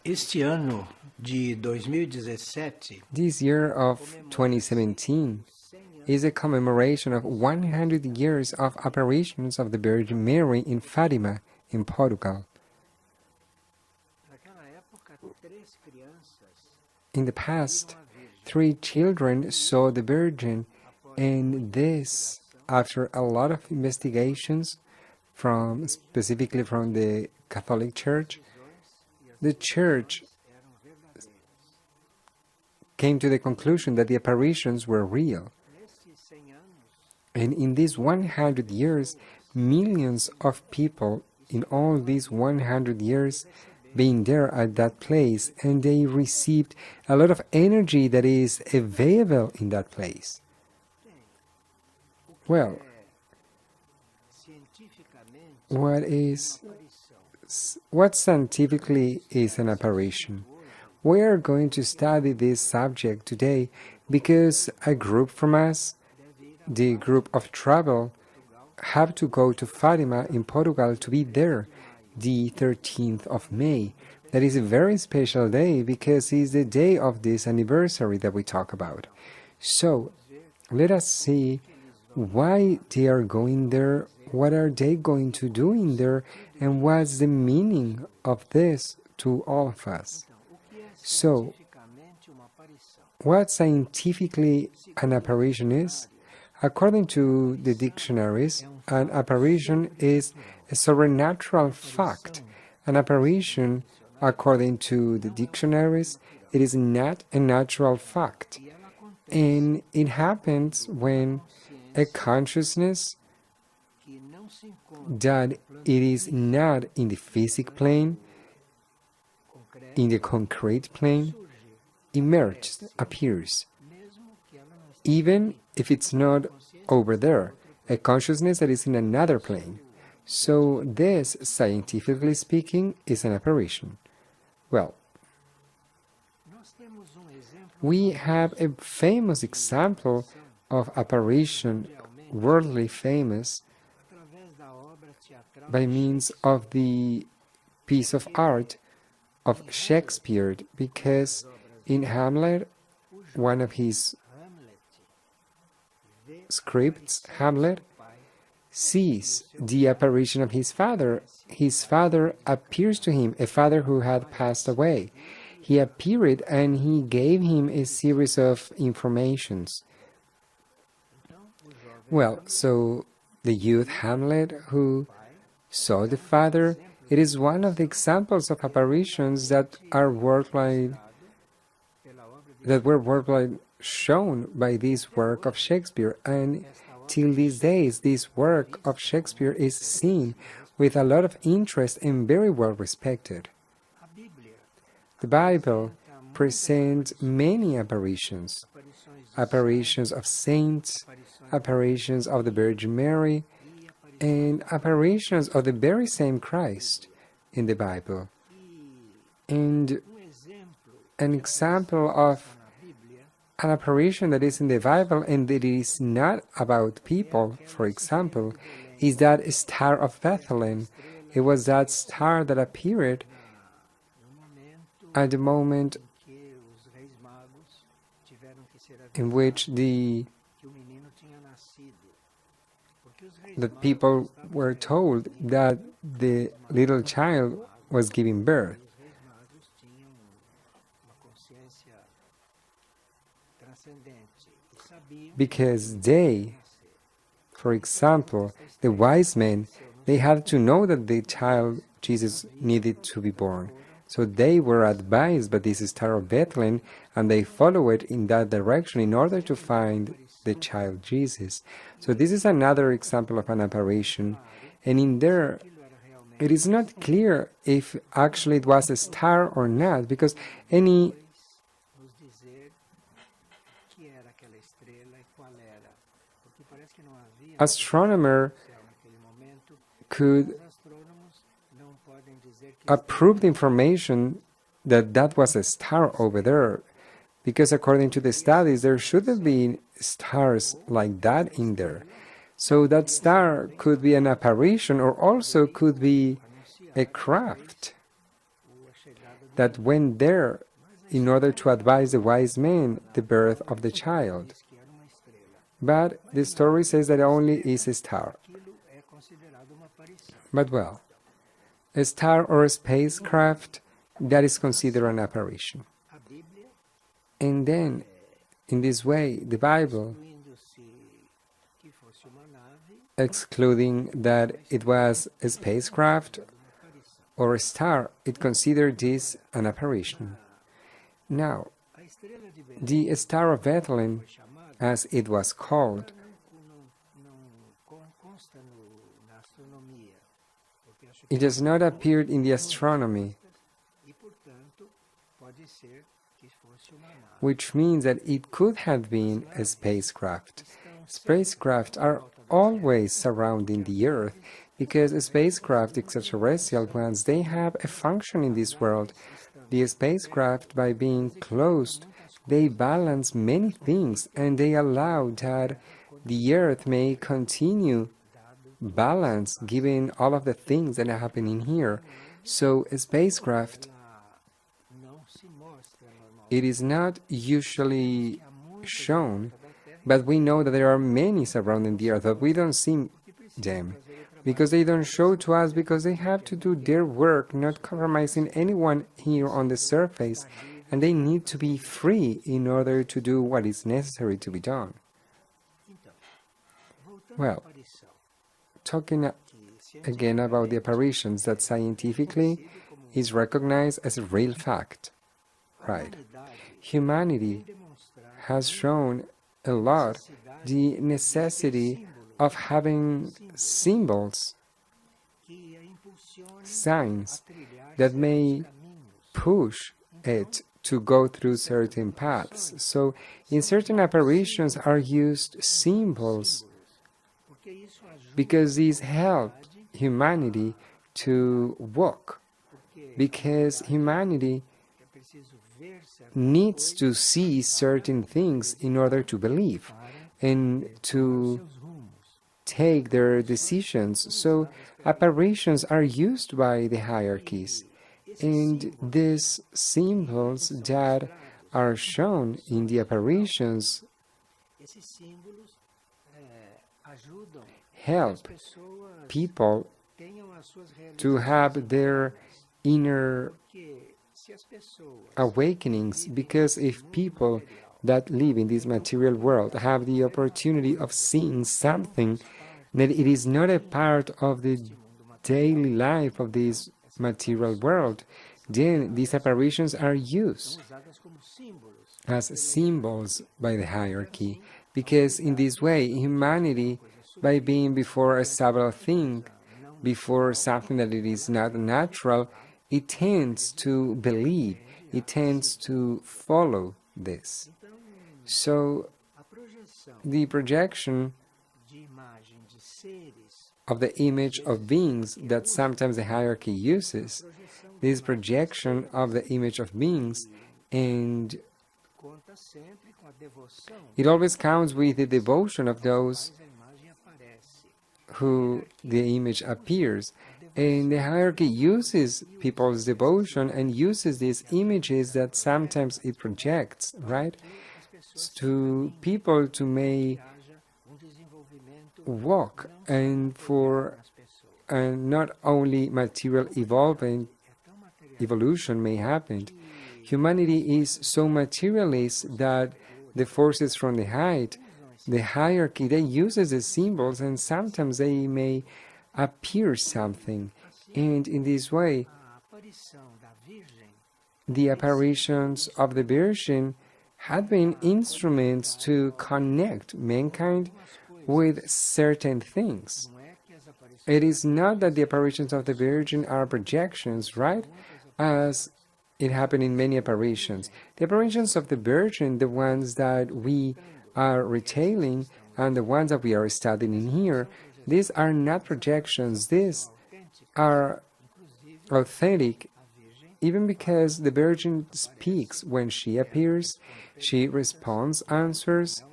Este ano de 2017 This year of 2017 is a commemoration of 100 years of apparitions of the Virgin Mary in Fatima, in Portugal. In the past, 3 children saw the Virgin, and this, after a lot of investigations, specifically from the Catholic Church, the Church came to the conclusion that the apparitions were real. And in these 100 years, millions of people in all these 100 years being there at that place, and they received a lot of energy that is available in that place. Well, what scientifically is an apparition? We are going to study this subject today because a group from us, the group of travel, have to go to Fatima in Portugal to be there the 13th of May. That is a very special day because it's the day of this anniversary that we talk about. So let us see why they are going there, what are they going to do in there, and what's the meaning of this to all of us. So, what scientifically an apparition is? According to the dictionaries, an apparition is a supernatural fact. An apparition, according to the dictionaries, it is not a natural fact. And it happens when a consciousness that it is not in the physical plane, in the concrete plane, emerges, appears. Even if it's not over there, a consciousness that is in another plane. So this, scientifically speaking, is an apparition. Well, we have a famous example of apparition, worldly famous, by means of the piece of art of Shakespeare, because in Hamlet, one of his scripts, Hamlet, sees the apparition of his father. His father appears to him, a father who had passed away. He appeared and he gave him a series of informations. Well, so the youth Hamlet who saw the father, it is one of the examples of apparitions that were worldwide shown by this work of Shakespeare, and till these days this work of Shakespeare is seen with a lot of interest and very well respected. The Bible presents many apparitions of saints, apparitions of the Virgin Mary, and apparitions of the very same Christ in the Bible. And an example of an apparition that is in the Bible and that is not about people, for example, is that star of Bethlehem. It was that star that appeared at the moment in which the people were told that the little child was giving birth. Because they, for example, the wise men, they had to know that the child Jesus needed to be born. So they were advised by this star of Bethlehem, and they followed in that direction in order to find the child Jesus. So this is another example of an apparition. And in there, it is not clear if actually it was a star or not, because any astronomer could approve the information that that was a star over there, because according to the studies there should have been stars like that in there. So that star could be an apparition or also could be a craft. that went there in order to advise the wise men the birth of the child. But the story says that only is a star. But well, a star or a spacecraft, that is considered an apparition. And then, in this way, the Bible, excluding that it was a spacecraft or a star, it considered this an apparition. Now, the Star of Bethlehem, as it was called, it has not appeared in the astronomy, which means that it could have been a spacecraft. Spacecraft are always surrounding the Earth, because spacecraft, extraterrestrial ones, they have a function in this world. The spacecraft, by being closed, they balance many things, and they allow that the Earth may continue balanced, given all of the things that are happening here. So a spacecraft, it is not usually shown, but we know that there are many surrounding the Earth, but we don't see them, because they don't show to us, because they have to do their work, not compromising anyone here on the surface, and they need to be free in order to do what is necessary to be done. Well, talking again about the apparitions that scientifically is recognized as a real fact, right? Humanity has shown a lot the necessity of having symbols, signs that may push it to go through certain paths. So in certain apparitions are used symbols, because these help humanity to walk, because humanity needs to see certain things in order to believe and to take their decisions. So apparitions are used by the hierarchies, and these symbols that are shown in the apparitions help people to have their inner awakenings, because if people that live in this material world have the opportunity of seeing something that it is not a part of the daily life of this material world, then these apparitions are used as symbols by the hierarchy, because in this way humanity, by being before a stable thing, before something that it is not natural, it tends to believe, it tends to follow this. So the projection of the image of beings that sometimes the hierarchy uses, this projection of the image of beings, and it always counts with the devotion of those who the image appears. And the hierarchy uses people's devotion and uses these images that sometimes it projects, right? To people to may walk, and for not only material evolution may happen. Humanity is so materialist that the forces from the height, the hierarchy, they uses the symbols, and sometimes they may appear something. And in this way, the apparitions of the Virgin had been instruments to connect mankind with certain things. It is not that the apparitions of the Virgin are projections, right? As it happened in many apparitions. The apparitions of the Virgin, the ones that we are retailing and the ones that we are studying in here, these are not projections. These are authentic, even because the Virgin speaks when she appears, she responds, answers,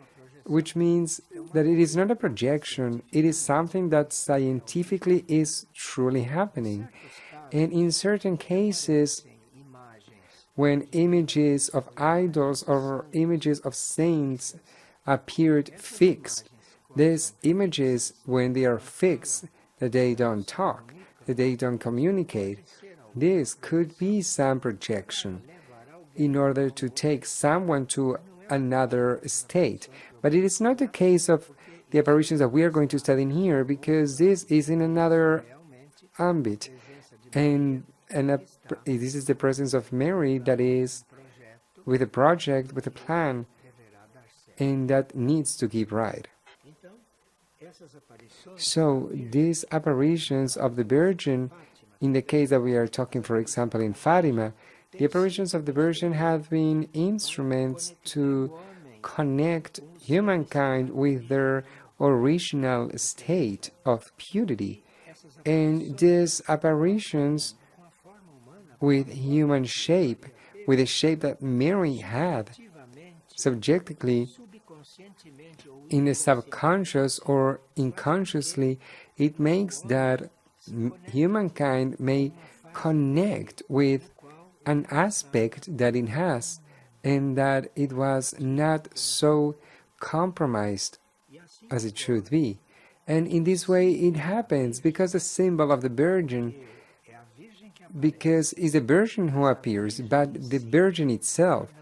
which means that it is not a projection, it is something that scientifically is truly happening. And in certain cases, when images of idols or images of saints appeared fixed. These images, when they are fixed, that they don't talk, that they don't communicate, this could be some projection in order to take someone to another state. But it is not the case of the apparitions that we are going to study in here, because this is in another ambit. And this is the presence of Mary that is with a project, with a plan, and that needs to keep right. So these apparitions of the Virgin, in the case that we are talking, for example, in Fatima, the apparitions of the Virgin have been instruments to connect humankind with their original state of purity. And these apparitions with human shape, with the shape that Mary had, subjectively, in the subconscious or unconsciously, it makes that humankind may connect with an aspect that it has, and that it was not so compromised as it should be. And in this way it happens because the symbol of the Virgin, because it's the Virgin who appears, but the Virgin itself,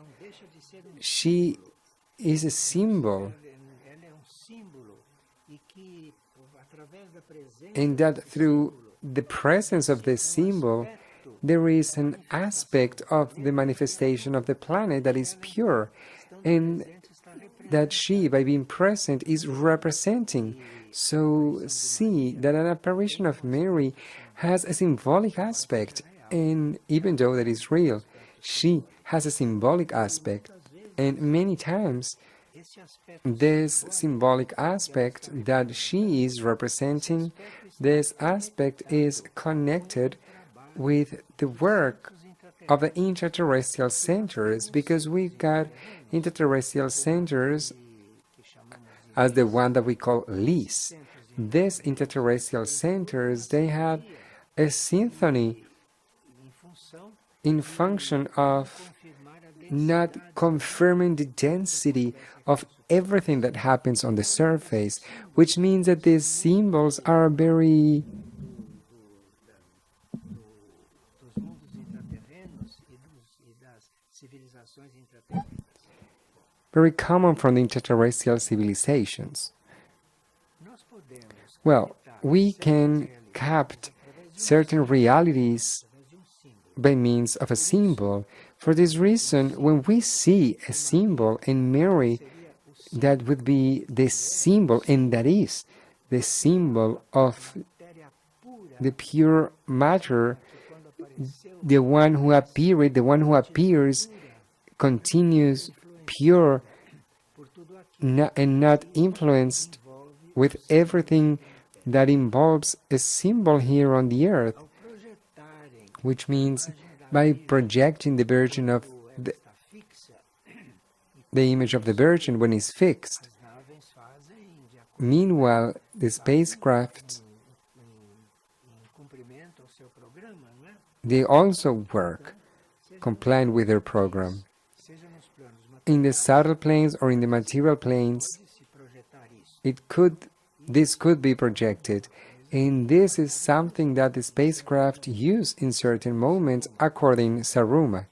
she is a symbol, and that through the presence of the symbol there is an aspect of the manifestation of the planet that is pure, and that she, by being present, is representing. So see that an apparition of Mary has a symbolic aspect, and even though that is real, she has a symbolic aspect, and many times this symbolic aspect that she is representing, this aspect is connected with the work of the interterrestrial centers, because we've got interterrestrial centers as the one that we call LIS. These interterrestrial centers, they have a symphony in function of not confirming the density of everything that happens on the surface, which means that these symbols are very common from the interterrestrial civilizations. Well, we can capture certain realities by means of a symbol. For this reason, when we see a symbol in Mary, that would be the symbol, and that is the symbol of the pure matter, the one who appeared, the one who appears, continues pure and not influenced with everything that involves a symbol here on the earth, which means by projecting the Virgin of the image of the Virgin when it's fixed. Meanwhile, the spacecraft, they also work compliant with their program. In the subtle planes or in the material planes, this could be projected, and this is something that the spacecraft use in certain moments, according to Saruma.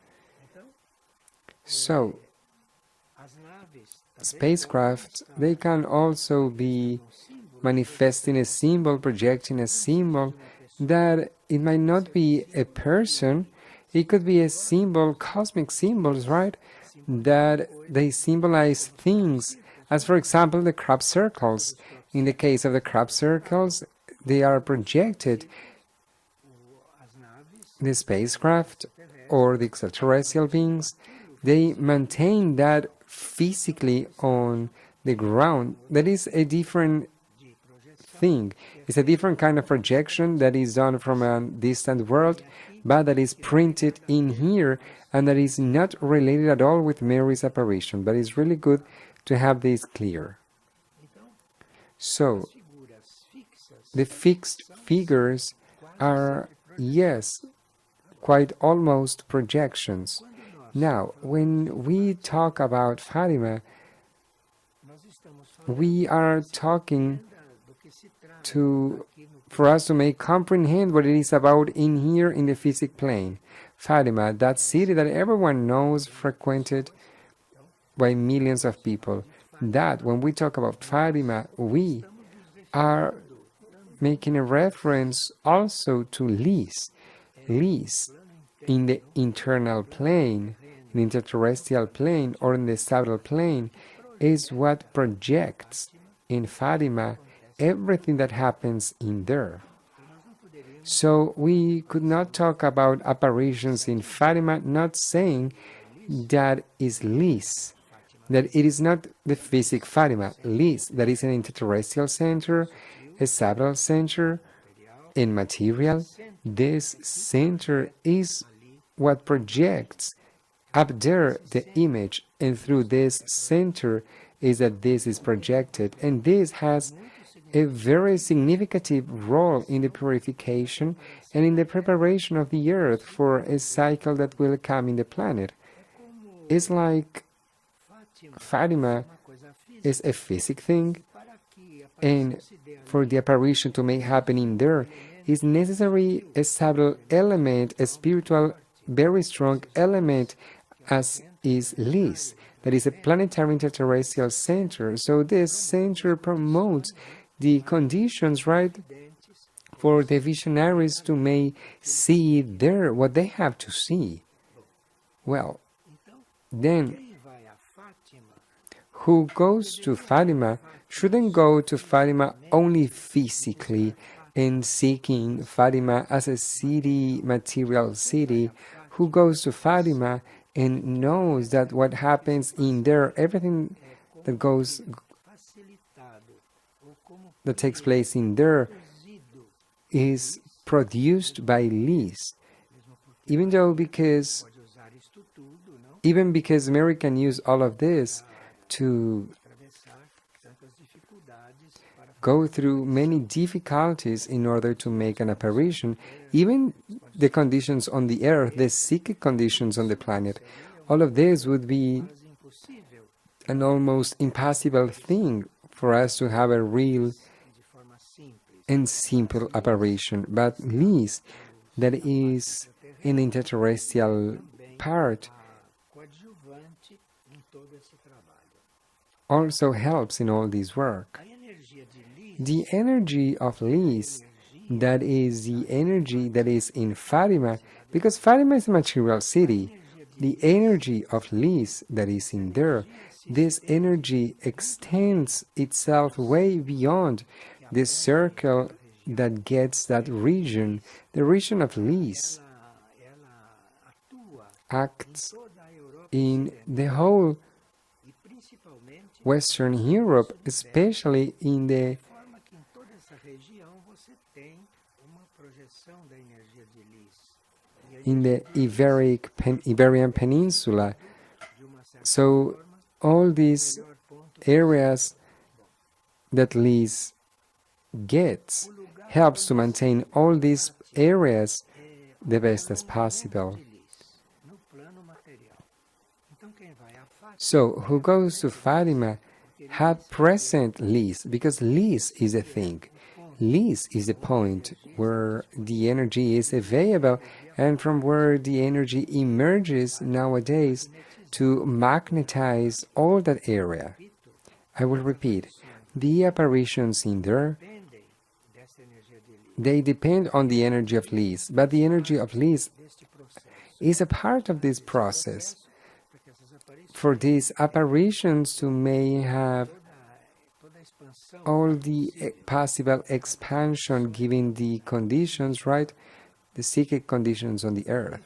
So, spacecraft, they can also be manifesting a symbol, projecting a symbol that it might not be a person, it could be a symbol, cosmic symbols, right? That they symbolize things, as for example the crop circles. In the case of the crop circles, they are projected. The spacecraft or the extraterrestrial beings, they maintain that physically on the ground. That is a different thing. It's a different kind of projection that is done from a distant world, but that is printed in here, and that is not related at all with Mary's apparition. But it's really good to have this clear. So, the fixed figures are, yes, quite almost projections. Now, when we talk about Fatima, we are talking for us to make comprehend what it is about in here in the physical plane. Fatima, that city that everyone knows, frequented by millions of people. That when we talk about Fatima, we are making a reference also to Lis. Lis in the internal plane, in the interterrestrial plane, or in the astral plane, is what projects in Fatima everything that happens in there. So we could not talk about apparitions in Fatima, not saying that is Lis, that it is not the physical Fatima. Lis, that is an interterrestrial center, a subtle center, in material. This center is what projects up there the image, and through this center is that this is projected, and this has a very significant role in the purification and in the preparation of the earth for a cycle that will come in the planet. It's like Fatima is a physical thing, and for the apparition to make happen in there is necessary a subtle element, a spiritual, very strong element, as is Lis, that is a planetary interterrestrial center. So this center promotes the conditions, right, for the visionaries to may see there what they have to see. Well, then who goes to Fatima shouldn't go to Fatima only physically and seeking Fatima as a city, material city. Who goes to Fatima and knows that what happens in there, everything that takes place in there is produced by Lis. Even because Mary can use all of this to go through many difficulties in order to make an apparition, even the conditions on the earth, the psychic conditions on the planet, all of this would be an almost impossible thing for us to have a real and simple apparition. But Lis, that is an interterrestrial part, also helps in all this work. The energy of Lis, that is the energy that is in Fatima, because Fatima is a material city, the energy of Lis that is in there, this energy extends itself way beyond the circle that gets that region. The region of Lis acts in the whole Western Europe, especially in the Iberian Peninsula. So all these areas that Lis gets helps to maintain all these areas the best as possible. So who goes to Fatima have present Lis, because Lis is a thing. Lis is a point where the energy is available and from where the energy emerges nowadays to magnetize all that area. I will repeat, the apparitions in there, they depend on the energy of Lis, but the energy of Lis is a part of this process. For these apparitions to may have all the possible expansion given the conditions, right? The psychic conditions on the earth.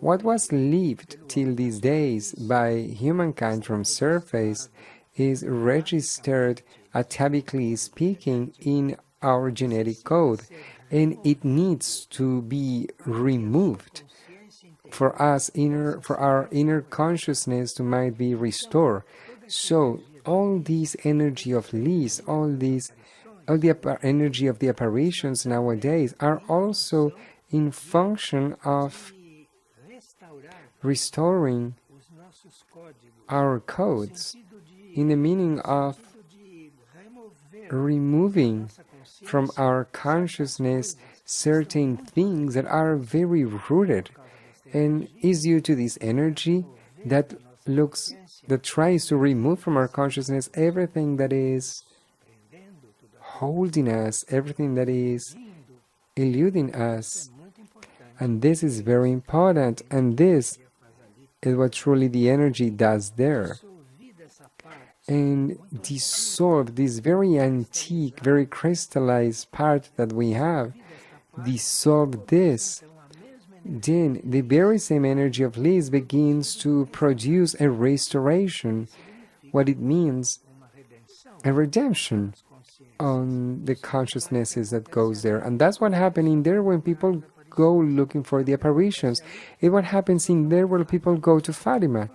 What was lived till these days by humankind from surface is registered, atavically speaking, in our genetic code, and it needs to be removed for us for our inner consciousness to might be restored. So all this energy of Lis, all the energy of the apparitions nowadays are also in function of restoring our codes in the meaning of removing from our consciousness certain things that are very rooted and is due to this energy that tries to remove from our consciousness everything that is holding us, everything that is eluding us. And this is very important, and this is what truly the energy does there. And dissolve this very antique, very crystallized part that we have, dissolve this, then the very same energy of Liz begins to produce a restoration, what it means, a redemption on the consciousnesses that goes there. And that's what happened in there when people go looking for the apparitions. It's what happens in there when people go to Fatima,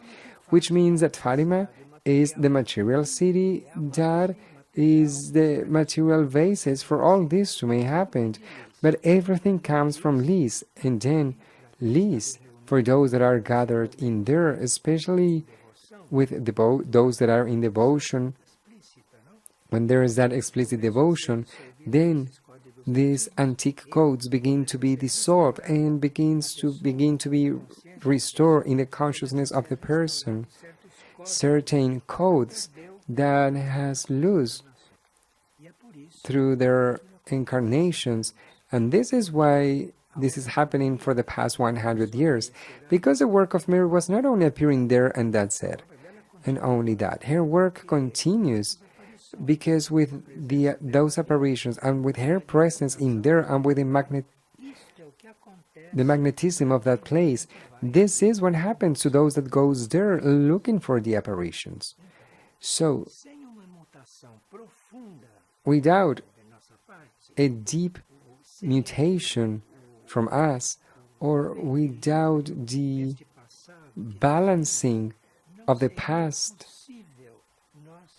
which means that Fatima is the material city that is the material basis for all this to may happen. But everything comes from Liz, and then Liz, for those that are gathered in there, especially with those that are in devotion, when there is that explicit devotion, then these antique codes begin to be dissolved and begin to be restored in the consciousness of the person. Certain codes that has lost through their incarnations, and this is why this is happening for the past 100 years, because the work of Mary was not only appearing there and that's it, and only that. Her work continues, because with those apparitions and with her presence in there and with the magnetism of that place, this is what happens to those that goes there looking for the apparitions. So, without a deep mutation from us, or without the balancing of the past,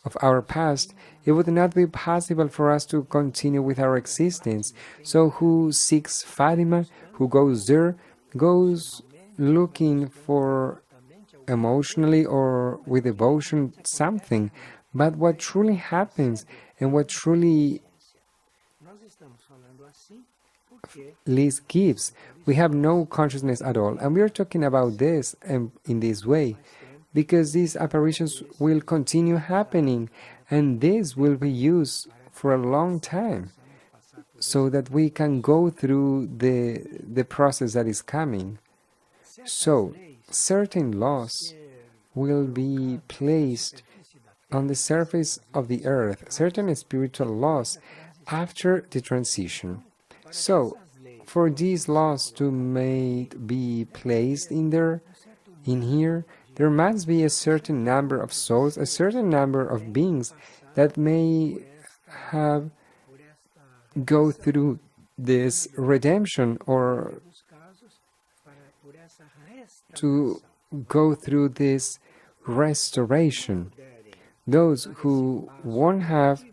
of our past, it would not be possible for us to continue with our existence. So who seeks Fatima, who goes there, goes looking for emotionally or with devotion something. But what truly happens and what truly Liz gives, we have no consciousness at all. And we are talking about this in this way, because these apparitions will continue happening, and this will be used for a long time, so that we can go through the process that is coming. So, certain laws will be placed on the surface of the earth, certain spiritual laws after the transition. So, for these laws to be placed in here, there must be a certain number of souls, a certain number of beings that may go through this redemption, or to go through this restoration. Those who won't have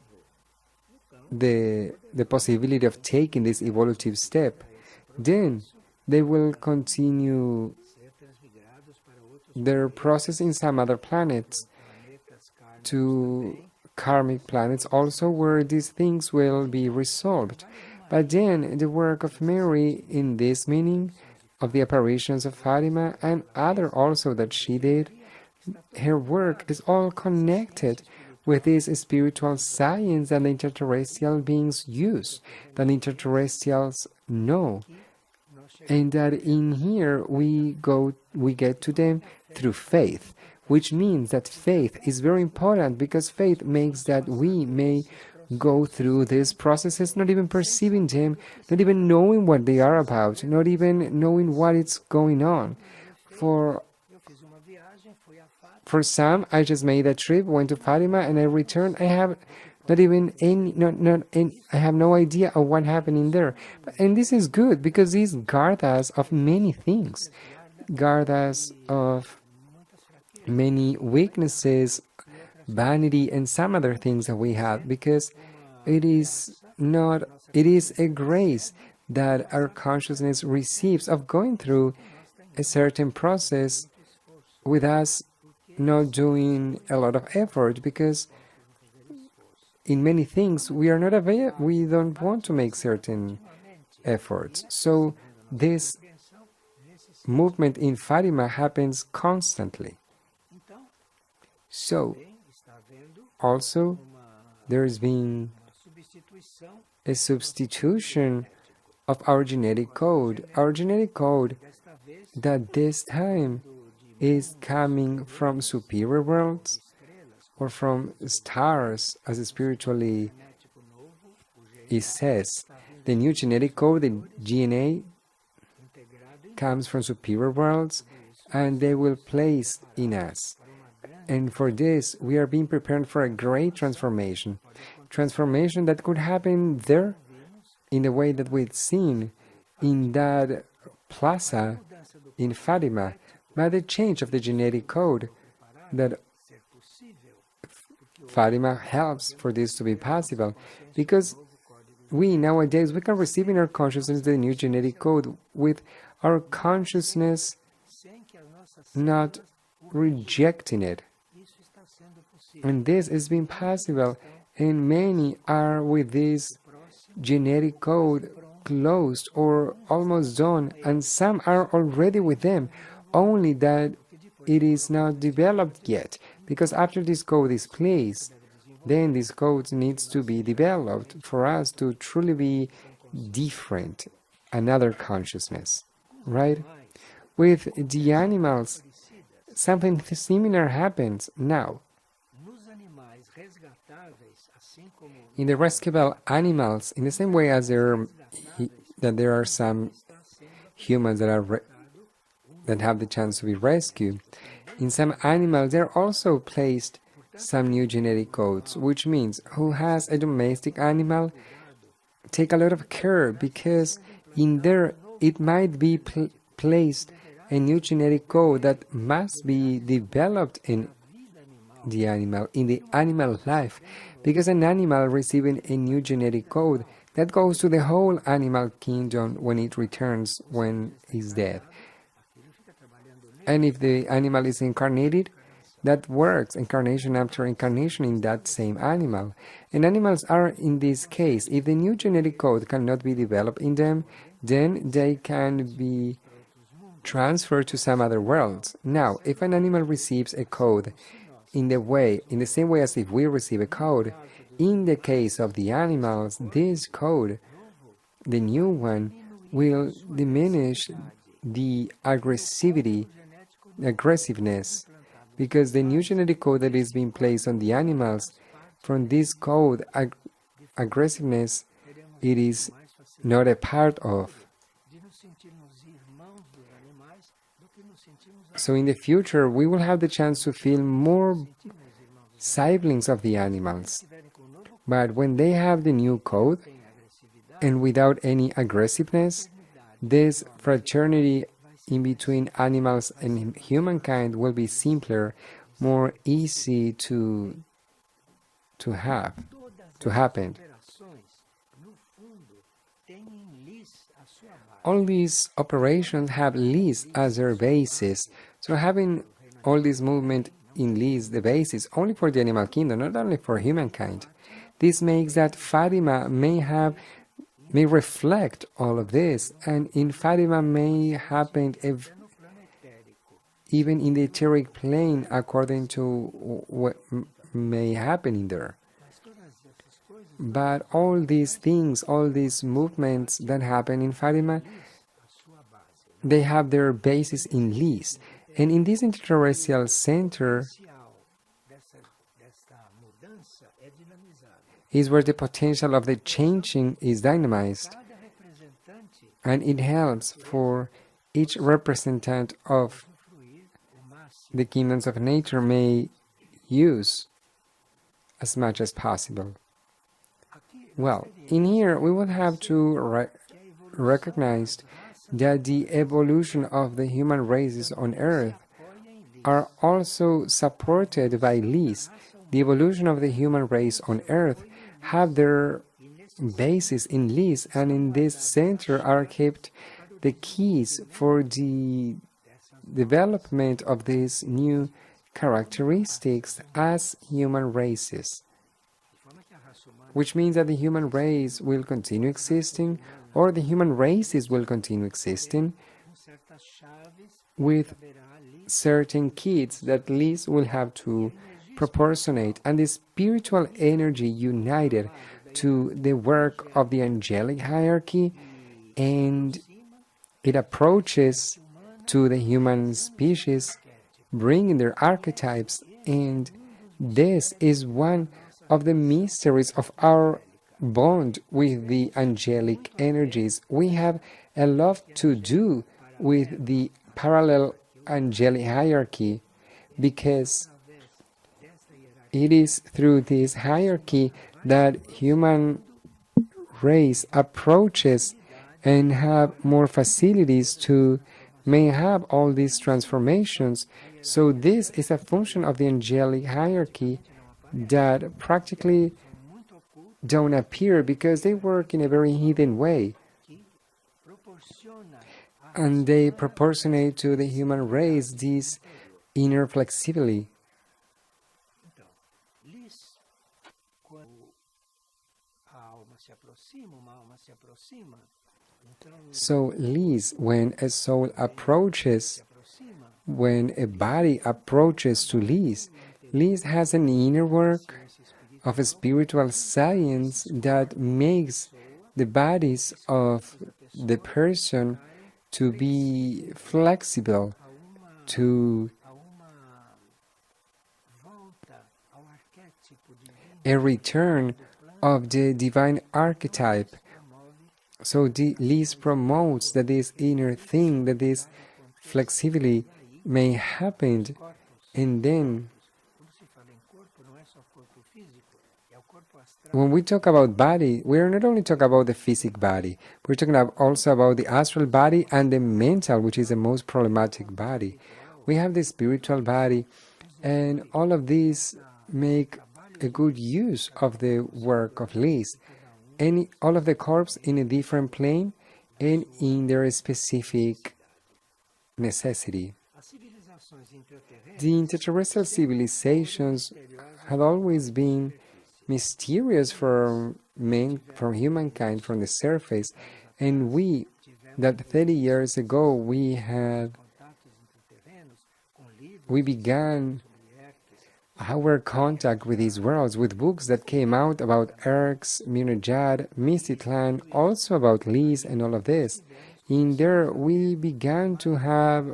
the possibility of taking this evolutive step, then they will continue their process in some other planets, to karmic planets also, where these things will be resolved. But then the work of Mary in this meaning of the apparitions of Fatima and other also that she did, her work is all connected with this spiritual science that the interterrestrial beings use, that interterrestrials know, and that in here we get to them through faith, which means that faith is very important, because faith makes that we may go through these processes not even perceiving them, not even knowing what they are about, not even knowing what is going on. For some, I just made a trip, went to Fatima, and I returned. I have not even I have no idea of what happened in there. And this is good, because these guard us of many things, guard us of many weaknesses, vanity, and some other things that we have, because it is a grace that our consciousness receives of going through a certain process with us not doing a lot of effort, because in many things we don't want to make certain efforts. So this movement in Fatima happens constantly. So also there's been a substitution of our genetic code. Our genetic code that this time is coming from superior worlds or from stars, as spiritually it says. The new genetic code, the DNA, comes from superior worlds, and they will place in us. And for this, we are being prepared for a great transformation. Transformation that could happen there in the way that we've seen in that plaza in Fatima, by the change of the genetic code that Fatima helps for this to be possible, because we nowadays we can receive in our consciousness the new genetic code with our consciousness not rejecting it. And this has been possible, and many are with this genetic code closed or almost done, and some are already with them, only that it is not developed yet, because after this code is placed, then this code needs to be developed for us to truly be different, another consciousness, right? With the animals, something similar happens now. In the rescuable animals, in the same way as there are some humans that have the chance to be rescued, in some animals there are also placed some new genetic codes, which means who has a domestic animal, take a lot of care, because in there it might be placed a new genetic code that must be developed in the animal life, because an animal receiving a new genetic code that goes to the whole animal kingdom when it returns, when it's dead. And if the animal is incarnated, that works incarnation after incarnation in that same animal. And animals are in this case, if the new genetic code cannot be developed in them, then they can be transferred to some other worlds. Now, if an animal receives a code in the same way as if we receive a code, in the case of the animals, this code, the new one, will diminish the aggressiveness, because the new genetic code that is being placed on the animals, from this code, aggressiveness, it is not a part of. So in the future, we will have the chance to feel more siblings of the animals. But when they have the new code, and without any aggressiveness, this fraternity in between animals and humankind will be simpler, more easy to happen. All these operations have Lis as their basis, so having all this movement in Lis the basis only for the animal kingdom, not only for humankind. This makes that Fatima may reflect all of this, and in Fatima may happen even in the etheric plane according to what may happen in there. But all these things, all these movements that happen in Fatima, they have their basis in Lis. And in this interterrestrial center is where the potential of the changing is dynamized. And it helps for each representative of the kingdoms of nature may use as much as possible. Well, in here we will have to recognize that the evolution of the human races on Earth are also supported by Lis. The evolution of the human race on Earth have their basis in Lis, and in this center are kept the keys for the development of these new characteristics as human races, which means that the human race will continue existing, or the human races will continue existing with certain kits that Liz will have to proportionate, and the spiritual energy united to the work of the angelic hierarchy, and it approaches to the human species, bringing their archetypes, and this is one of the mysteries of our bond with the angelic energies. We have a lot to do with the parallel angelic hierarchy, because it is through this hierarchy that human race approaches and have more facilities to may have all these transformations. So this is a function of the angelic hierarchy that practically don't appear because they work in a very hidden way, and they proportionate to the human race this inner flexibility. So Liz, when a soul approaches, when a body approaches to Liz, Liz has an inner work of a spiritual science that makes the bodies of the person to be flexible, to a return of the divine archetype. So Liz promotes that this inner thing, that this flexibility may happen, and then when we talk about body, we're not only talking about the physical body, we're talking also about the astral body and the mental, which is the most problematic body. We have the spiritual body, and all of these make a good use of the work of Liz. All of the corps in a different plane and in their specific necessity. The interterrestrial civilizations had always been mysterious from humankind, from the surface, and we, that 30 years ago, we began our contact with these worlds with books that came out about Erx, Munajad, Mistitlan, also about Liz and all of this. In there, we began to have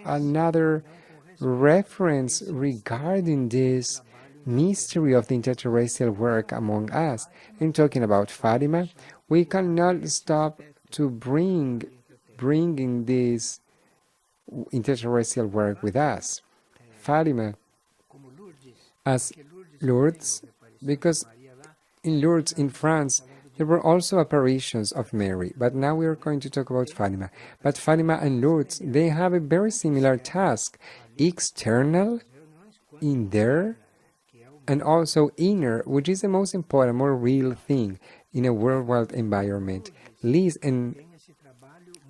another reference regarding this mystery of the interterrestrial work among us. And talking about Fatima, we cannot stop to bringing this interterrestrial work with us. Fatima, as Lourdes, because in Lourdes, in France, there were also apparitions of Mary, but now we are going to talk about Fatima. But Fatima and Lourdes, they have a very similar task, external, in there, and also inner, which is the most important, more real thing in a worldwide environment. Liz and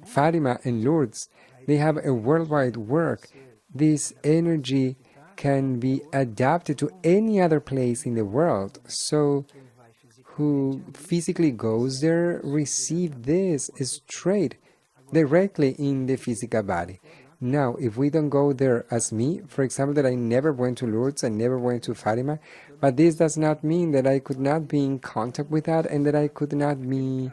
Fatima and Lourdes, they have a worldwide work. This energy can be adapted to any other place in the world. So who physically goes there receive this straight, directly in the physical body. Now, if we don't go there as me, for example, that I never went to Lourdes, I never went to Fatima, but this does not mean that I could not be in contact with that and that I could not be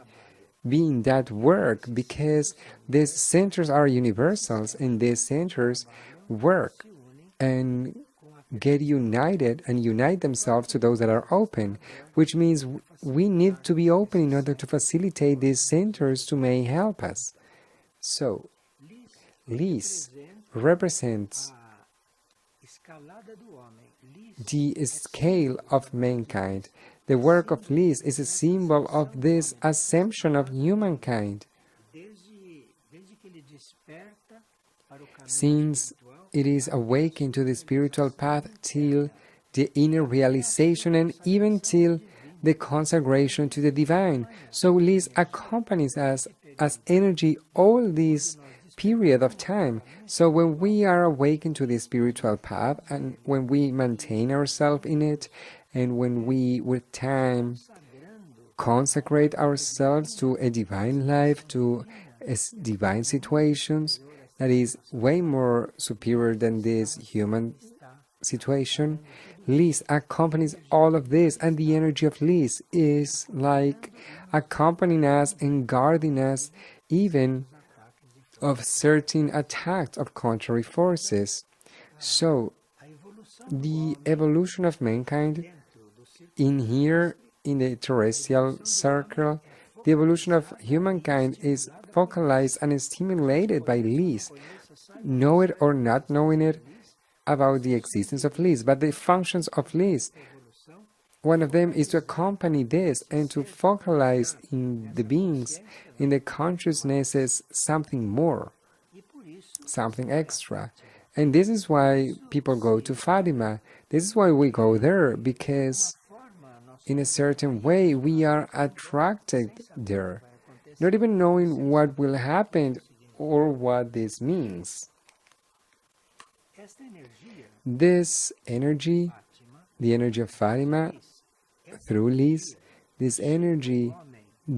in that work, because these centers are universals, and these centers work and get united and unite themselves to those that are open, which means we need to be open in order to facilitate these centers to may help us. So, Liz represents the scale of mankind. The work of Liz is a symbol of this ascension of humankind. Since it is awakened to the spiritual path till the inner realization and even till the consecration to the divine. So Liz accompanies us as energy all these period of time. So when we are awakened to the spiritual path, and when we maintain ourselves in it, and when we, with time, consecrate ourselves to a divine life, to divine situations that is way more superior than this human situation, Liz accompanies all of this, and the energy of Liz is like accompanying us and guarding us even of certain attacks of contrary forces. So the evolution of mankind in here in the terrestrial circle, the evolution of humankind is focalized and stimulated by Liz, know it or not knowing it about the existence of Liz, but the functions of Liz. One of them is to accompany this and to focalize in the beings, in the consciousnesses, something more, something extra. And this is why people go to Fatima. This is why we go there, because in a certain way we are attracted there, not even knowing what will happen or what this means. This energy, the energy of Fatima, through Liz, this energy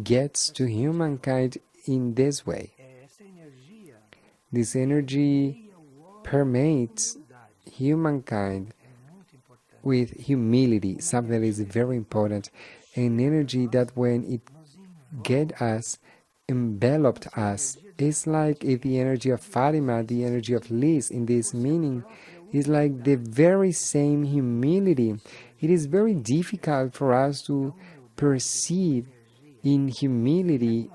gets to humankind in this way. This energy permeates humankind with humility, something that is very important, an energy that when it get us, enveloped us, it's like if the energy of Fatima, the energy of Liz in this meaning, is like the very same humility. It is very difficult for us to perceive in humility,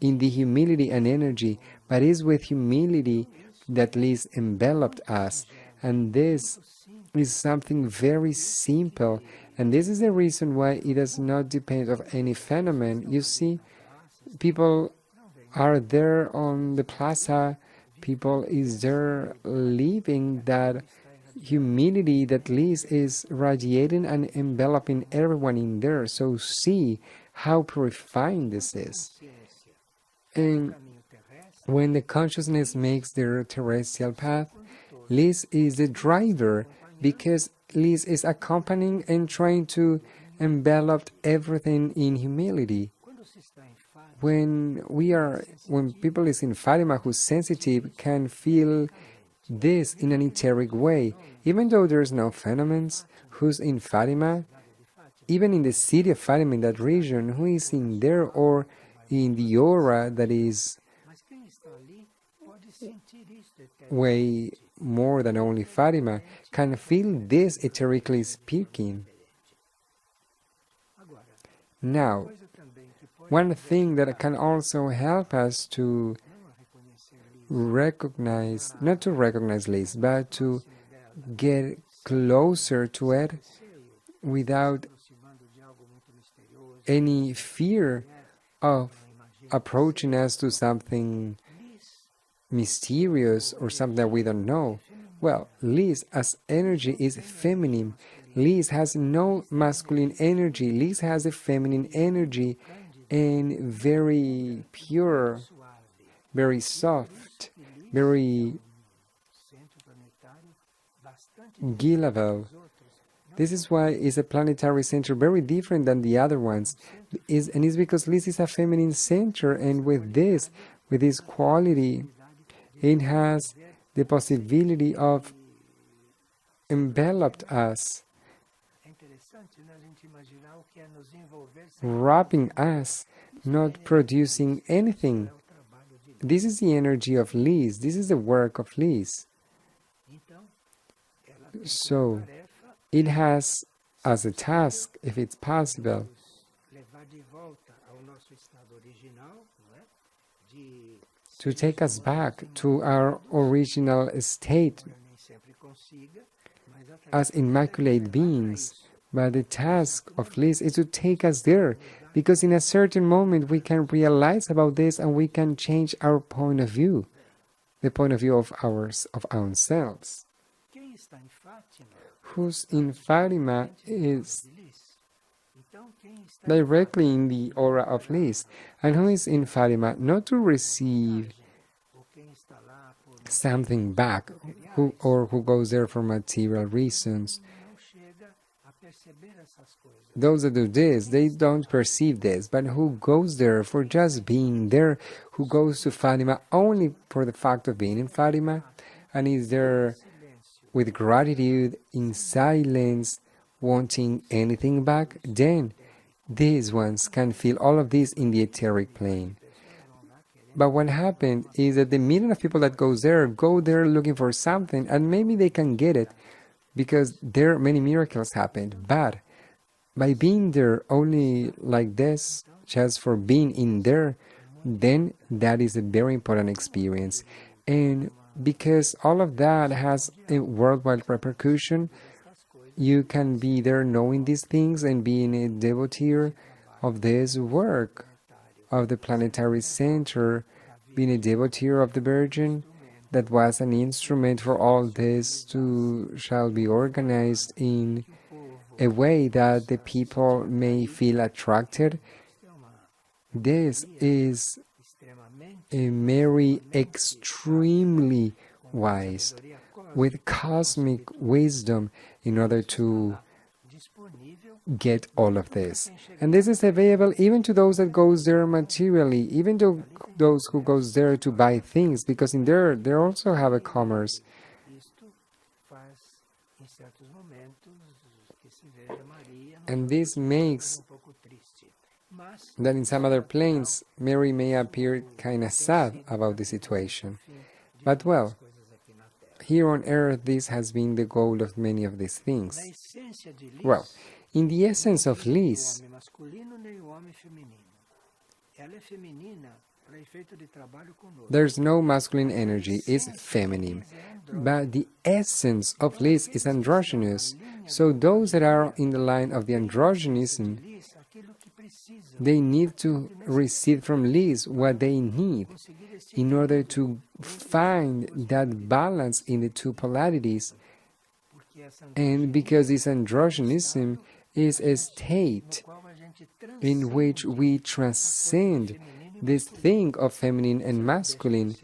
in the humility and energy, but it is with humility that Liz enveloped us, and this is something very simple, and this is the reason why it does not depend on any phenomenon. You see, people are there on the plaza, people is there living that humility that Liz is radiating and enveloping everyone in there. So see how purifying this is. And when the consciousness makes their terrestrial path, Liz is the driver, because Liz is accompanying and trying to envelop everything in humility. When people is in Fatima who's sensitive can feel this in an etheric way, even though there's no phenomena, who's in Fatima, even in the city of Fatima, in that region, who is in there or in the aura that is way more than only Fatima, can feel this etherically speaking. Now, one thing that can also help us to recognize, not to recognize Liz, but to get closer to it without any fear of approaching us to something mysterious or something that we don't know. Well, Liz as energy is feminine. Liz has no masculine energy. Liz has a feminine energy and very pure, very soft, very gillable. This is why it's a planetary center very different than the other ones. And it's because Liz is a feminine center, and with this quality, it has the possibility of enveloped us, wrapping us, not producing anything. This is the energy of Liz. This is the work of Liz. So, it has as a task, if it's possible, to take us back to our original state as immaculate beings. But the task of Liz is to take us there, because in a certain moment we can realize about this and we can change our point of view, the point of view of ourselves. Who's in Fatima is directly in the aura of Liz. And who is in Fatima? Not to receive something back, who goes there for material reasons. Those that do this, they don't perceive this, but who goes there for just being there, who goes to Fatima only for the fact of being in Fatima, and is there with gratitude, in silence, wanting anything back, then these ones can feel all of this in the etheric plane. But what happened is that the million of people that go there looking for something, and maybe they can get it because there many miracles happened. But by being there only like this, just for being in there, then that is a very important experience. And because all of that has a worldwide repercussion, you can be there knowing these things and being a devotee of this work of the planetary center, being a devotee of the Virgin, that was an instrument for all this to shall be organized in a way that the people may feel attracted. This is a Mary extremely wise, with cosmic wisdom in order to get all of this. And this is available even to those that goes there materially, even to those who goes there to buy things, because in there they also have a commerce. And this makes that in some other planes Mary may appear kind of sad about the situation. But well, here on earth this has been the goal of many of these things. Well, in the essence of Liz, there's no masculine energy, it's feminine. But the essence of Liz is androgynous. So those that are in the line of the androgynism, they need to receive from Liz what they need in order to find that balance in the two polarities. And because this androgynism is a state in which we transcend this thing of feminine and masculine.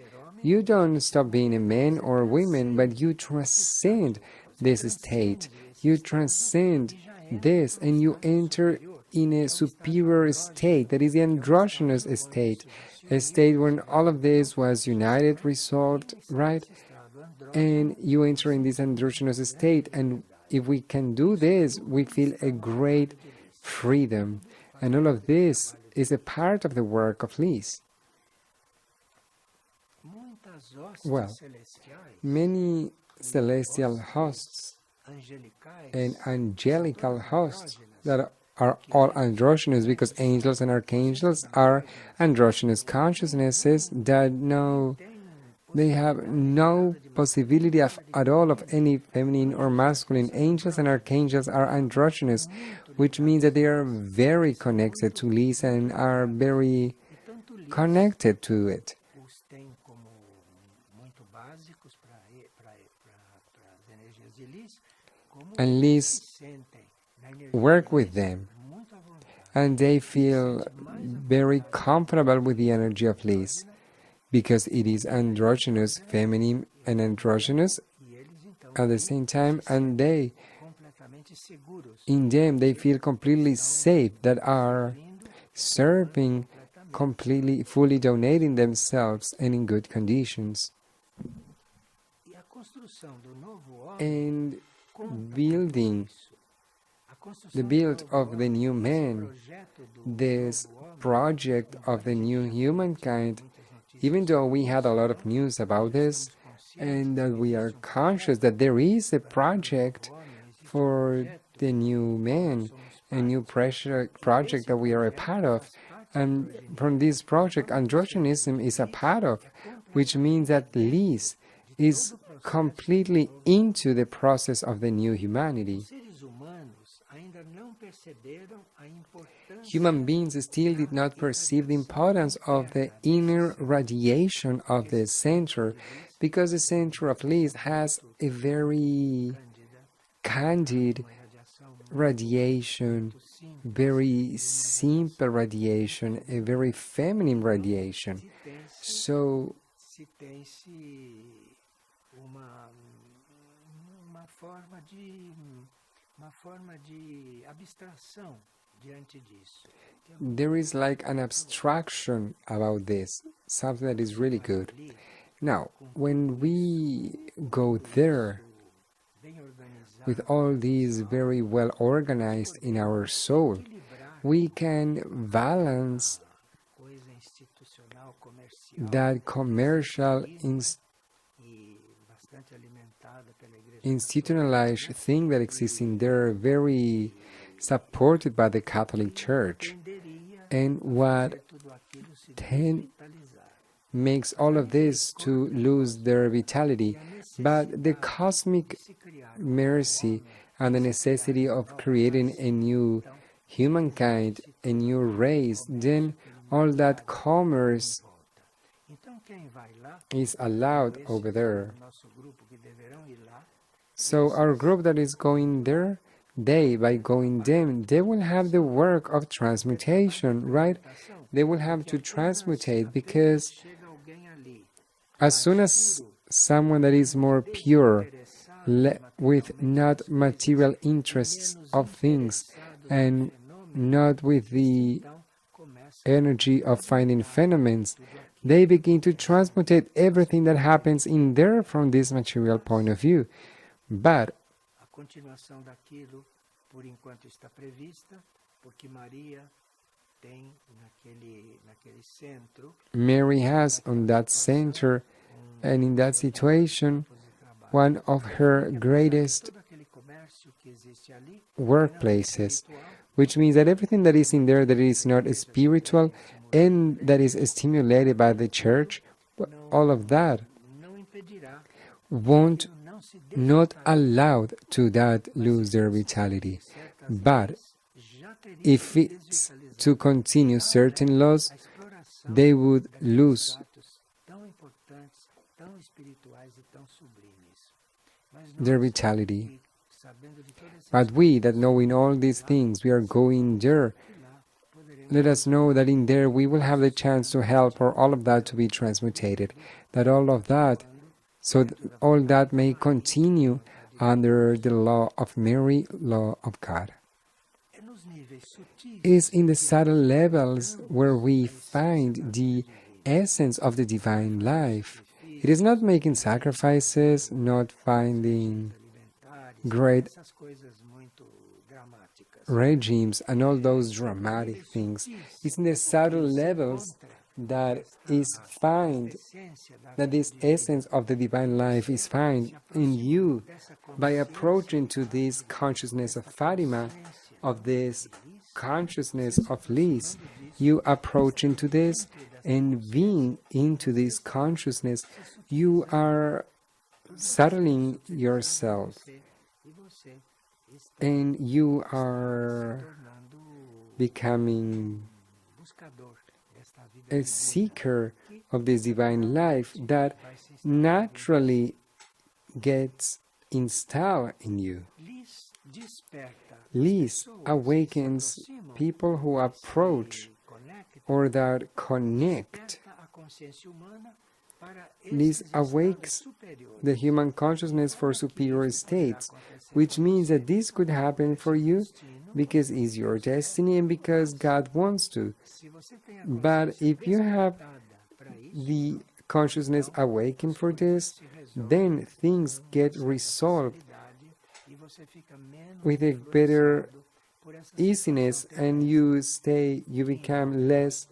You don't stop being a man or a woman, but you transcend this state. You transcend this and you enter in a superior state, that is the androgynous state, a state when all of this was united, resolved, right? And you enter in this androgynous state, and if we can do this, we feel a great freedom. And all of this is a part of the work of Liz. Well, many celestial hosts and angelical hosts that are all androgynous, because angels and archangels are androgynous consciousnesses that know they have no possibility at all of any feminine or masculine. Angels and archangels are androgynous, which means that they are very connected to Liz and are very connected to it. And Liz work with them, and they feel very comfortable with the energy of Liz, because it is androgynous, feminine and androgynous at the same time, and in them they feel completely safe, that are serving completely, fully donating themselves and in good conditions. And building the build of the new man, this project of the new humankind, even though we had a lot of news about this, and that we are conscious that there is a project for the new man, a new project that we are a part of, and from this project, androgynism is a part of, which means that Liz is completely into the process of the new humanity. Human beings still did not perceive the importance of the inner radiation of the center, because the center of Liz has a very candid radiation, very simple radiation, a very feminine radiation. So uma forma de abstração diante disso. There is like an abstraction about this, something that is really good. Now, when we go there with all these very well organized in our soul, we can balance Coisa institucional, comercial that commercial e bastante alimentada pela igreja institutionalized thing that exists in there, very supported by the Catholic Church, tenderia and what tudo aquilo se ten desvitalizar. makes all of this to lose their vitality. But the cosmic Se criar mercy and the necessity of creating a new humankind, a new race, then all that commerce Então quem vai lá, is allowed over there. nosso grupo que deverão ir lá, So our group that is going there, they, by going them, they will have the work of transmutation, right? They will have to transmutate because chega alguém ali as soon as someone that is more pure, with not material interests of things and not with the então começa energy of finding phenomena, they begin to transmutate everything that happens in there from this material point of view. But a continuação daquilo, por enquanto está prevista, porque Maria tem naquele centro Mary has on that center and in that situation one of her greatest todo aquele comércio que existe ali, workplaces, which means that everything that is in there that is not spiritual and that is stimulated by the church, all of that não impedirá, won't não se not allowed to that lose their vitality. But já teria if it's to continue certain laws, a exploração they would lose atos tão importantes, tão espirituais e tão sublimes. Mas their nós, vitality. sabendo de todas essas But we that know in all these things, we are going there. lá, poderemos Let us know that in there we will have the chance to help for all of that to be transmutated. That all of that, so that all that may continue under the law of Mary, law of God. é nos níveis sutis Is in the subtle levels where we find the essence of the divine life. It is not making sacrifices, not finding alimentares, great essas coisas muito dramáticas. regimes and all those dramatic things. It's in the subtle levels that is find Essência da that this essence of the divine life is found in you by approaching to this consciousness of Fatima, of this consciousness of Liz. You approach into this and being into this consciousness, you are settling yourself e você está and you are tornando becoming buscador desta vida a seeker of this divine life that naturally gets installed in you. lhes desperta, Liz awakens people who approach conecta or that connect. a consciência humana para Liz esses awakes superiores. the human consciousness for superior states, which means that this could happen for you because it's your destiny and because God wants to. Se você tem a But if you have para isso, the consciousness awakened for this, then things get resolved e você fica menos with a better por essa easiness and you become less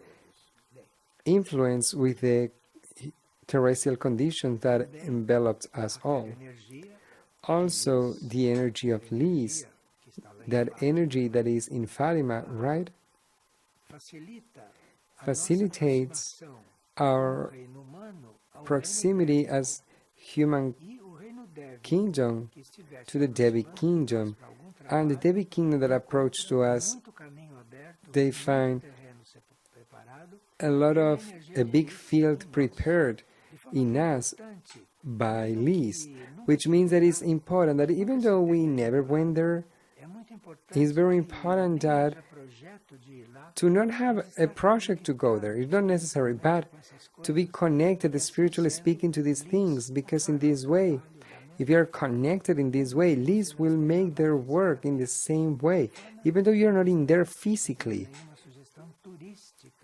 influenced with the terrestrial conditions that enveloped us all. energia Also, the energy of Liz, que está lá that energy that is in Fatima, right, facilita facilitates ação our reino humano ao proximity as human e o reino deve kingdom que estivesse to the Devi kingdom. para algum And the Devi kingdom that approach to us, muito caminho aberto, they muito find terreno preparado, a lot of a big field prepared in us importante by Liz, which means that it's important that even though we never went there, é muito importante it's very important that to not have a project to go there. It's not necessary, but to be connected, spiritually speaking, to these things, because in this way, if you are connected in this way, Liz will make their work in the same way, even though you're not in there physically.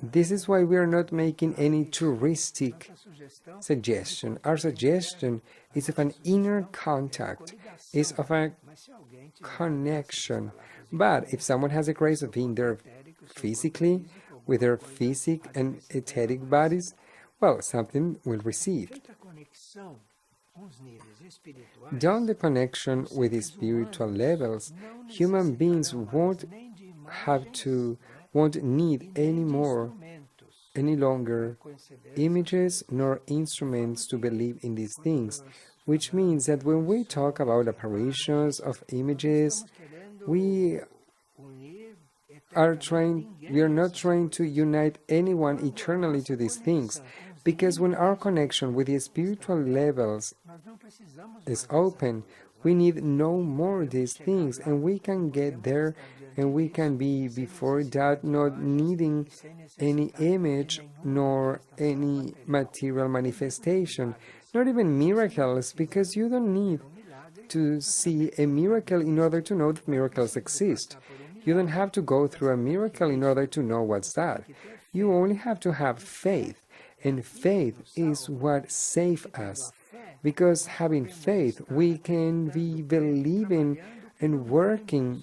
This is why we are not making any touristic suggestion. Our suggestion is of an inner contact, is of a connection. But if someone has a grace of being there physically, with their physic and etheric bodies, well, something will receive. Down the connection with the spiritual levels, human beings won't need any longer images nor instruments to believe in these things, which means that when we talk about apparitions of images, we are not trying to unite anyone eternally to these things, because when our connection with the spiritual levels is open, we need no more these things, and we can get there, and we can be before that, not needing any image nor any material manifestation, not even miracles, because you don't need to see a miracle in order to know that miracles exist. You don't have to go through a miracle in order to know what's that. You only have to have faith, and faith is what saves us. Because having faith, we can be believing and working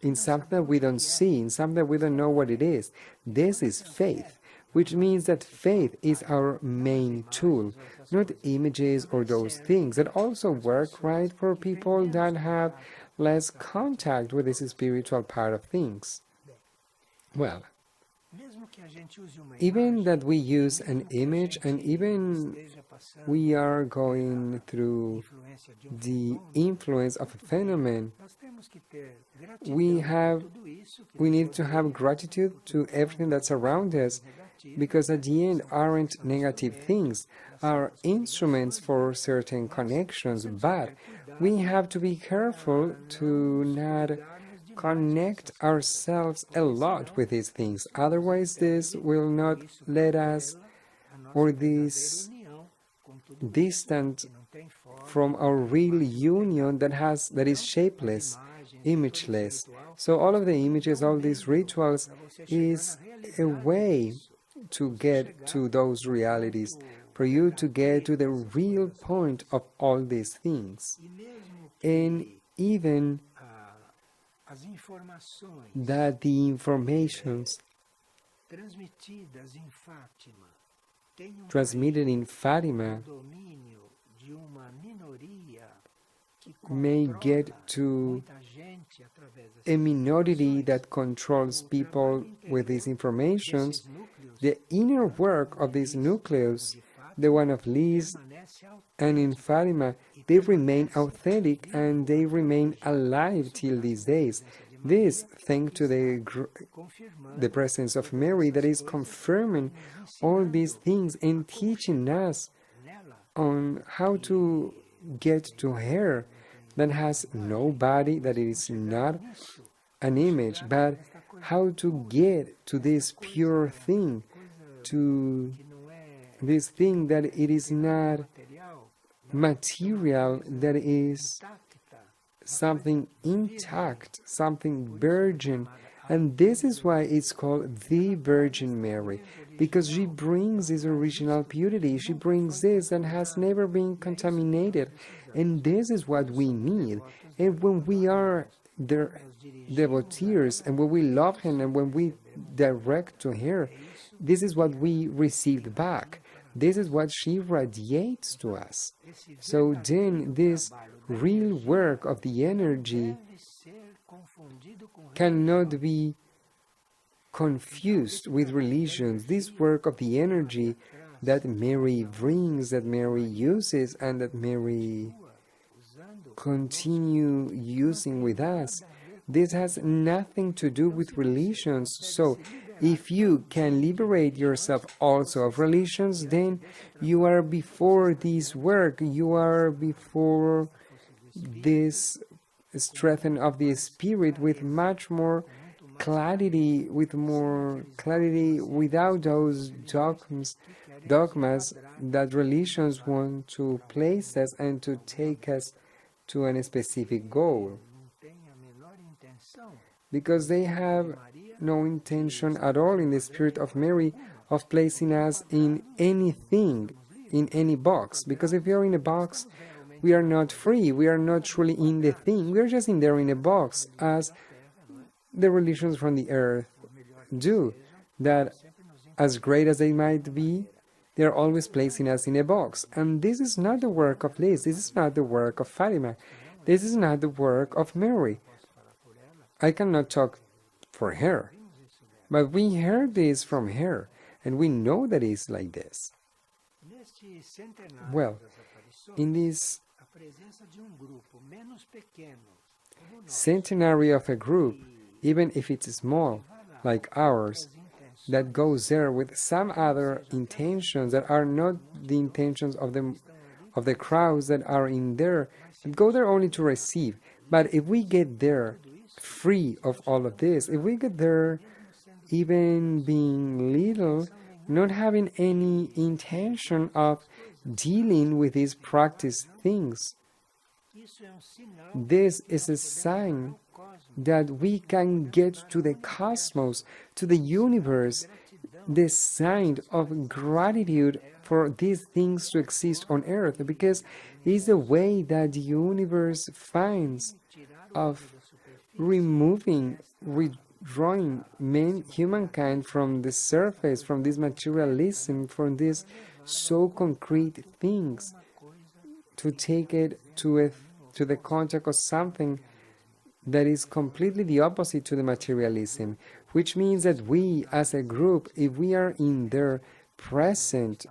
in something that we don't see, in something that we don't know what it is. This is faith, which means that faith is our main tool, not images or those things that also work right for people that have less contact with this spiritual part of things. Well, even that we use an image, and even we are going through the influence of a phenomenon, we need to have gratitude to everything that's around us, because at the end aren't negative things, are instruments for certain connections, but we have to be careful to not connect ourselves a lot with these things. Otherwise, this will not let us, or this distant from our real union that is shapeless, imageless. So all of the images, all these rituals, is a way to get to those realities, for you to get to the real point of all these things. And even that the informations transmitted in Fatima may get to a minority that controls people with these informations. The inner work of this nucleus, the one of Liz and in Fatima, they remain authentic and they remain alive till these days. This thanks to the presence of Mary that is confirming all these things and teaching us on how to get to her, that has no body, that it is not an image, but how to get to this pure thing, to this thing that it is not material, that is something intact, something virgin. And this is why it's called the Virgin Mary, because she brings this original purity, she brings this that has never been contaminated, and this is what we need. And when we are their devotees, and when we love her, and when we direct to her, this is what we received back. This is what she radiates to us. So then this real work of the energy cannot be confused with religions. This work of the energy that Mary brings, that Mary uses, and that Mary continue using with us, this has nothing to do with religions. So if you can liberate yourself also of religions, then you are before this work, you are before this strengthening of the spirit with much more clarity, with more clarity, without those dogmas that religions want to place us and to take us to a specific goal, because they have no intention at all in the spirit of Mary of placing us in anything, in any box. Because if you're in a box, we are not free, we are not truly in the thing, we are just in there in a box, as the religions from the earth do, that as great as they might be, they are always placing us in a box. And this is not the work of Liz, this is not the work of Fatima, this is not the work of Mary. I cannot talk for her, but we heard this from her, and we know that it's like this. Well, in this centenary of a group, even if it's small, like ours, that goes there with some other intentions that are not the intentions of the crowds that are in there, that go there only to receive. But if we get there free of all of this, if we get there even being little, not having any intention of dealing with these practice things, this is a sign that we can get to the cosmos, to the universe, the sign of gratitude for these things to exist on earth, because it's the way that the universe finds of removing, withdrawing humankind from the surface, from this materialism, from these so concrete things, to take it to the contact of something that is completely the opposite to the materialism, which means that we as a group, if we are in there present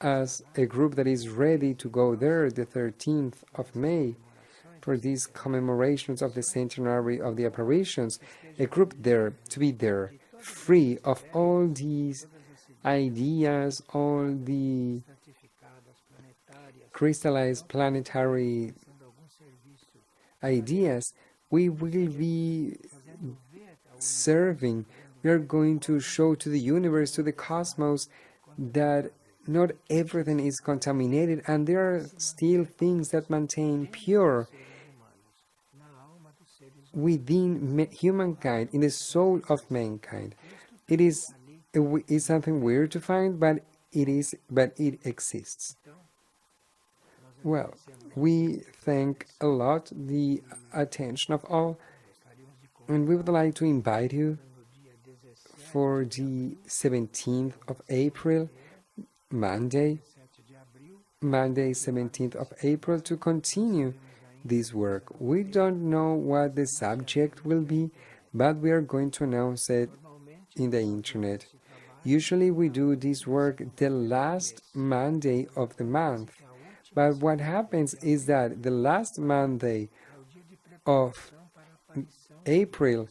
as a group that is ready to go there the 13th of May for these commemorations of the centenary of the apparitions, a group there, to be there, free of all these ideas, all the crystallized planetary ideas, we will be serving. We are going to show to the universe, to the cosmos, that not everything is contaminated, and there are still things that maintain pure within humankind, in the soul of mankind. It is something weird to find, but it exists. Well, we thank a lot the attention of all, and we would like to invite you for the 17th of April, Monday 17th of April, to continue this work. We don't know what the subject will be, but we are going to announce it in the internet. Usually we do this work the last Monday of the month, but what happens is that the last Monday of April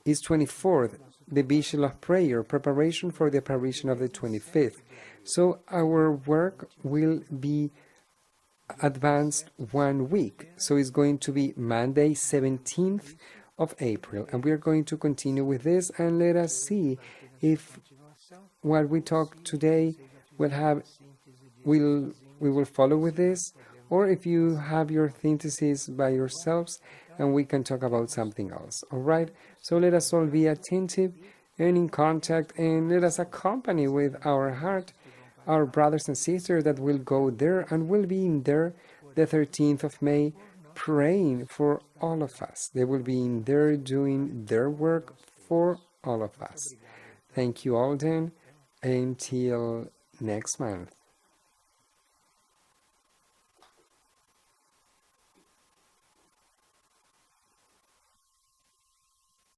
is 24th, the Vigil of Prayer, preparation for the apparition of the 25th. So our work will be advanced 1 week. So it's going to be Monday 17th of April, and we are going to continue with this, and let us see if what we talk today we will follow with this, or if you have your synthesis by yourselves and we can talk about something else. All right, so let us all be attentive and in contact, and let us accompany with our heart our brothers and sisters that will go there and will be in there the 13th of May praying for all of us. They will be in there doing their work for all of us. Thank you all then, until next month.